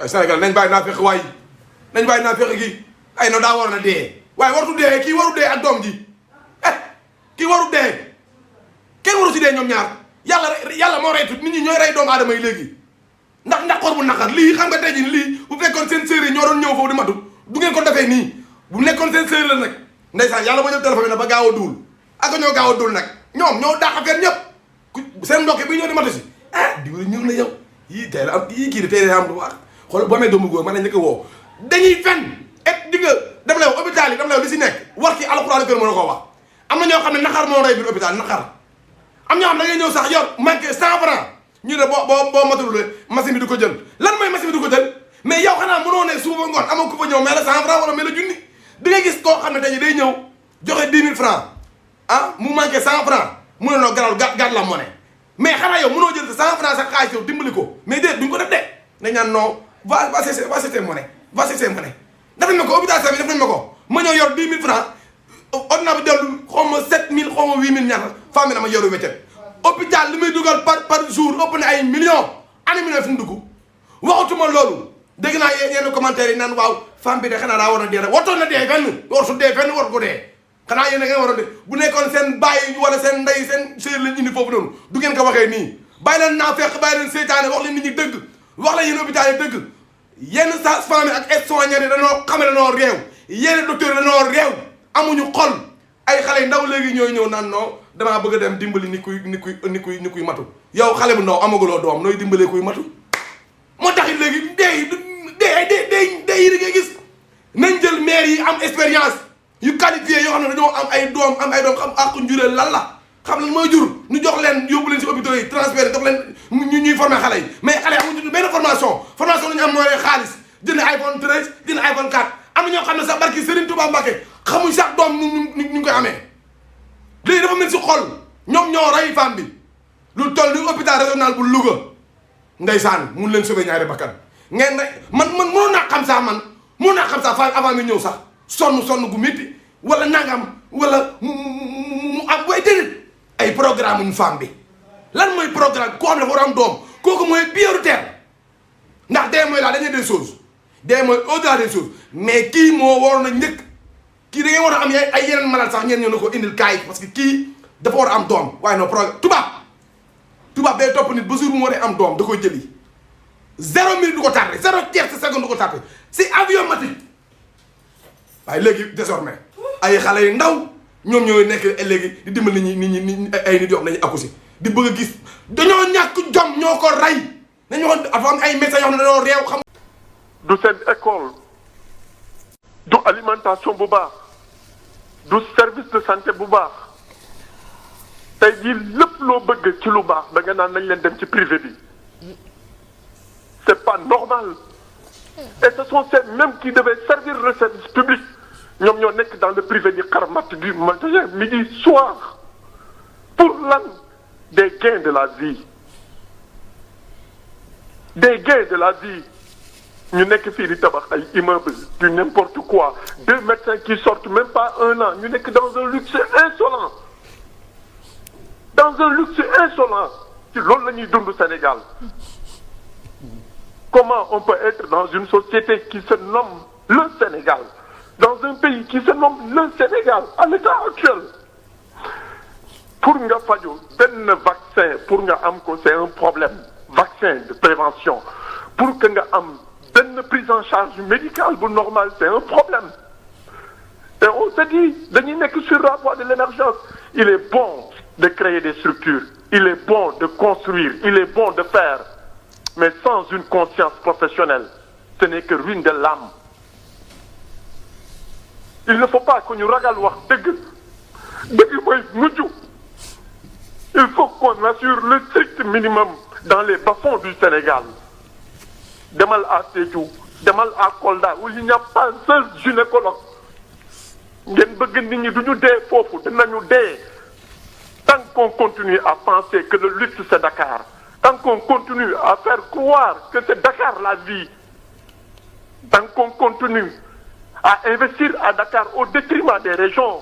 Sénégal nañ bàyyi naa fekk waay nañ bàyyi naa fekk gi ay no daa war na dee waaye wartu dee kii waru dee ak doom ji kii waru dee kenn waru si dee ñoom ñaar yàlla moo reytu nit ñi ñooy rey doomu aadama yi léegi ndax xor bu naqar lii xam nga tey jii lii bu fekkoon seen séeréer ñoo doon ñëw foofu di matu du ngeen ko defee nii bu nekkoon seen séeréer la nag ndeysaan yàlla ma jël téléphone bi nag ba gaaw a duul ak ñoo gaaw a duul nag ñoom ñoo dàq affaire ñëpp seen mbokk bi ñoo di matu si diw ñëw na yow yii tey la am yii kii de tey la am du wax xool boo amee doomu góor man nañ njëkk a woo dañuy fen et di nga def la hôpital yi def la li si nekk war ki alxuraan kër mën a koo wax am na ñoo xam ne naqar moo rey biir hôpital naqar am ñoo xam ne da ngay ñëw sax yor manqué 100 francs ñu ne boo matalul machine bi du ko jël lan mooy machine bi du ko jël mais yow xanaa mënoo ne suuba ngoon amoo ku fa ñëw mais la 100 francs wala mais la junni di nga gis koo xam ne tey day ñëw joxe 10 000 francs mu manqué 100 francs mu ne noo garal gàtt la monnaie mais xanaa yow mënoo jël 100 francs sax xaalis yow dimbali ko mais déet duñ ko def de dañ naan non va chercher monnaie va chercher monnaie def nañ ma ko hôpital Saint-Louis def nañ ma ko ma ñëw yor 10 000 francs ordonnance bi dellu xaw ma 7 000 xaw ma 8 000 ñaata femme bi dama yoru weccet hôpital li muy dugal par jour ëpp na ay millions ani millions fi mu dugg waxatuma loolu dégg naa yenn commentaires yi naan waaw femme bi de xanaa daa war a dee rek wartoon na dee fenn wartu dee fenn war ko dee xanaa yéen a ngeen waroon de bu nekkoon seen bàyyi wala seen ndey seen sœur lañ indi foofu noonu du ngeen ko waxee nii bàyyi leen naa fekk bàyyi leen seytaane wax leen nit ñi dëgg wax la yéen hôpital yi dëgg yenn sages-femmes ak aides-soignants yi dañoo xame dañoo réew yenn docteurs yi dañoo réew amuñu xol ay xale yu ndaw léegi ñooy ñëw naan non damaa bëgg a dem dimbali ni kuy matu yow xale bu ndaw amaguloo doom nooy dimbalee kuy matu moo tax it léegi dee yi da ngay gis nañ jël maire yi am expérience yu qualifié yoo xam ne dañoo am ay doom xam ak njureel lan la xam lan mooy jur ñu jox leen yóbbu leen si hôpitaux yi transféré jox leen ñuy formé xale yi mais xale yi amuñu benn formation la ñu am mooy xaalis jënd iPhone 13 jënd iPhone 4 am na ñoo xam ne sax barki Serigne Touba Mbacké xamuñ sax doom ñu koy amee léegi dafa mel si xol ñoom ñoo rey femme bi lu toll ni hôpital régional bu Louga ndeysaan mun leen sauver ñaari bakkan ngeen ne man mënoon naa xam sax femme avant mi ñëw sax sonn gu métti wala nangam wala mu am way déedéet ay programme une femme bi lan mooy programme koo xam ne dafa war a am doom kooku mooy prioritaire ndax dee mooy la dernière des choses dee mooy au-delà des choses mais kii moo waroon a njëkk kii da ngeen war a am ay yeneen malade sax ñeen ñoo na ko indil kaay parce que kii dafa war a am doom waaye non programme tubaab day topp nit ba jour bu mu waree am doom da koy jëli 0 minute du ko tardé 0 tiers seconde du ko tardé c'est aviamatique waaye léegi désormais ay xale yu ndaw ñoom ñooy nekk léegi di dimbali nit ñi ay nit yoo xam ne dañuy accouché di bëgg a gis dañoo ñàkk jom ñoo ko rey dañu wax dafa am ay médecins yoo xam ne dañoo réew xam. du seen école du alimentation bu baax du service de santé bu baax tey jii lépp loo bëgg ci lu baax da nga naan nañ leen dem ci privé bi c'est pas normal et ce sont ces mêmes qui devaient servir le service public ñoom ñoo nekk dans le privé di xarmat du matin midi soir pour lan des gains de la vie ñu nekk fii di tabax ay immeuble du n'importe quoi 2 médecins qui sortent même pas 1 an ñu nekk dans un luxe insolent ci loolu la ñuy dund Sénégal comment on peut être dans une société qui se nomme le Sénégal dans un pays qui se nomme le Sénégal à l'état actuel pour nga faju benn vaccin pour nga am ko c'est un problème vaccin de prévention pour que nga am benn prise en charge médicale bu normal c'est un problème et on se dit dañuy nekk sur la voie de l'émergence il est bon de créer des structures il est bon de construire il est bon de faire mais sans une conscience professionnelle ce n'est que ruine de l'âme il ne faut pas que ñu ragal wax dëgg mooy mujj il faut qu'on assure le strict minimum dans les bas-fonds du Sénégal demal à Sédhiou demal à Kolda où il n'y a pas un seul gynécologue ngeen bëgg nit ñi du ñu dee foofu dinañu dee tant qu'on continue à penser que le luxe c'est Dakar tant qu'on continue à faire croire que c'est Dakar la vie tant qu'on continue à investir à Dakar au détriment des régions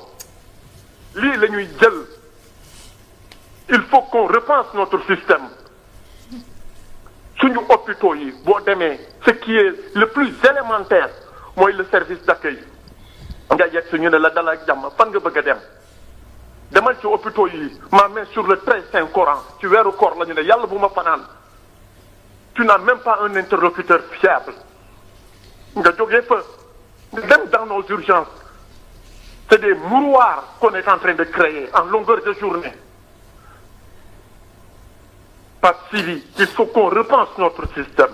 lii la ñuy jël il faut qu'on repense notre système suñu hôpitaux yi boo demee ce qui est le plus élémentaire mooy le service d'accueil nga yegg si ñu ne la dal ak jàmm fan nga bëgg a dem demal ci hôpitaux yi ma main sur le très saint Coran ci weeru koor la ñu ne yàlla bu ma fanaan tu n'as même pas un interlocuteur fiable nga jógee fa dem dans nos urgences c'est des mouroirs qu'on est en train de créer en longueur de journée. Pape Sidi, il faut qu'on repense notre système.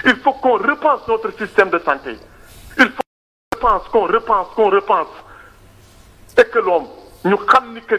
Il faut qu'on repense notre système de santé. Il faut qu'on repense. Et que l'homme, nous savons que